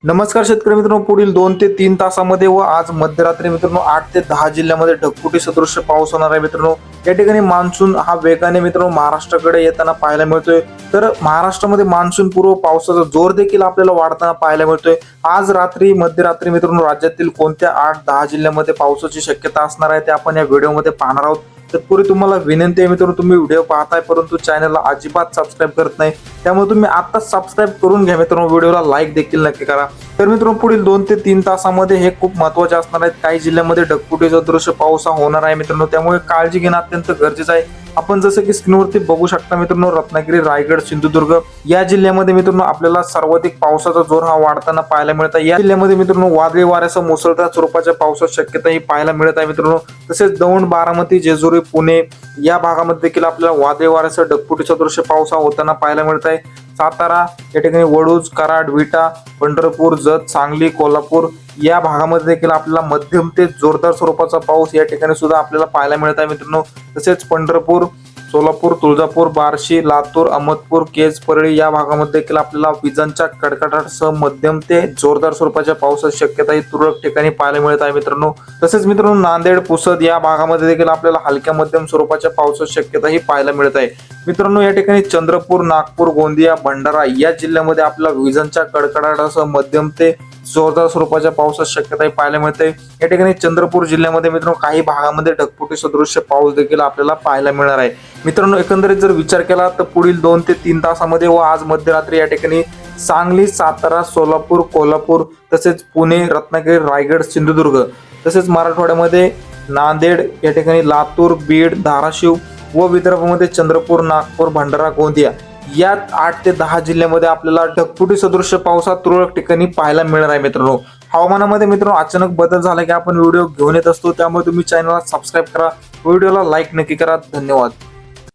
नमस्कार शेतकरी मित्रांनो, पुढील 2 ते 3 तासामध्ये व आज मध्यरात्री मित्रांनो 8 ते 10 जिल्ह्यामध्ये ढगफुटी सदृश्य पाऊस होणार आहे मित्रांनो। या ठिकाणी मान्सून हा वेगाने मित्रांनो महाराष्ट्राकडे येताना पाहायला मिळतोय। तर महाराष्ट्रामध्ये मान्सून पूर्व पावसाचा जोर देखील आपल्याला वाढताना पाहायला मिळतोय। आज रात्री मध्यरात्री मित्रांनो राज्यातील कोणत्या 8-10 जिल्ह्यामध्ये पावसाची शक्यता असणार आहे ते आपण या व्हिडिओमध्ये पाहणार आहोत। तत्पूर्वी तुम्हाला विनंती आहे मित्रांनो, तुम्ही व्हिडिओ पाहताय परंतु चॅनलला अजिबात सबस्क्राईब करत नाही, त्यामुळे तुम्ही आताच सबस्क्राईब करून घ्या मित्रांनो, व्हिडिओला लाईक देखील नक्की करा। तर मित्रांनो पुढील 2 ते 3 तासामध्ये हे खूप महत्त्वाचे असणार आहेत। काही जिल्ह्यामध्ये ढगफुटी सदृश्य पाऊस होणार आहे मित्रांनो, त्यामुळे काळजी घेणं अत्यंत गरजेचं आहे। आपण जसं की स्क्रीनवरती बघू शकता मित्रांनो, रत्नागिरी, रायगड, सिंधुदुर्ग या जिल्ह्यामध्ये मित्रांनो आपल्याला सर्वाधिक पावसाचा जोर हा वाढताना पाहायला मिळत आहे। या जिल्ह्यामध्ये मित्रांनो वादळी वाऱ्यासह मुसळधार स्वरूपाच्या पावसाची शक्यता ही पाहायला मिळत आहे मित्रांनो। तसेच दौंड, बारामती, जेजुरी, पुणे या भागामध्ये देखील आपल्याला वादळी वाऱ्यासह ढगफुटी सदृश्य पाऊस होताना पाहायला मिळत आहे। सातारा या ठिकाणी, वडूज, कराड, विटा, पंढरपूर, जत, सांगली, कोल्हापूर या भागामध्ये देखील आपल्याला मध्यम ते जोरदार स्वरूपाचा पाऊस या ठिकाणी सुद्धा आपल्याला पाहायला मिळत आहे मित्रांनो। तसेच पंढरपूर, सोलापूर, तुळजापूर, बार्शी, लातूर, अहमदपूर, केज, परळी या भागामध्ये देखील आपल्याला विजांच्या कडकडाटासह मध्यम ते जोरदार स्वरूपाच्या पावसाची शक्यता ही तुरळक ठिकाणी पाहायला मिळत आहे मित्रांनो। तसेच मित्रांनो नांदेड, पुसद या भागामध्ये देखील आपल्याला हलक्या मध्यम स्वरूपाच्या पावसाची शक्यता ही पाहायला मिळत आहे मित्रांनो। या ठिकाणी चंद्रपूर, नागपूर, गोंदिया, भंडारा या जिल्ह्यामध्ये आपल्याला विजांच्या कडकडाटासह मध्यम ते जोरदार स्वरूपाच्या पावसाची शक्यता पाहायला मिळते। या ठिकाणी चंद्रपूर जिल्ह्यामध्ये मित्रांनो काही भागामध्ये ढगफुटी सदृश्य पाऊस देखील आपल्याला पाहायला मिळणार आहे मित्रांनो। एकंदरीत जर विचार केला तर पुढील 2 ते 3 तासामध्ये व आज मध्यरात्री या ठिकाणी सांगली, सातारा, सोलापूर, कोल्हापूर, तसेच पुणे, रत्नागिरी, रायगड, सिंधुदुर्ग, तसेच मराठवाड्यामध्ये नांदेड या ठिकाणी, लातूर, बीड, धाराशिव व विदर्भामध्ये चंद्रपूर, नागपूर, भंडारा, गोंदिया या 8 ते 10 जिल्ह्यामध्ये आपल्याला ढगफुटी सदृश्य पाऊस हा तुरळक ठिकाणी पाहायला मिळणार आहे मित्रांनो। हवामानामध्ये मित्रांनो अचानक बदल झाला की आपण व्हिडिओ घेऊन येत असतो, त्यामुळे तुम्ही चॅनलला सबस्क्राईब करा, व्हिडिओला लाईक नक्की करा। धन्यवाद।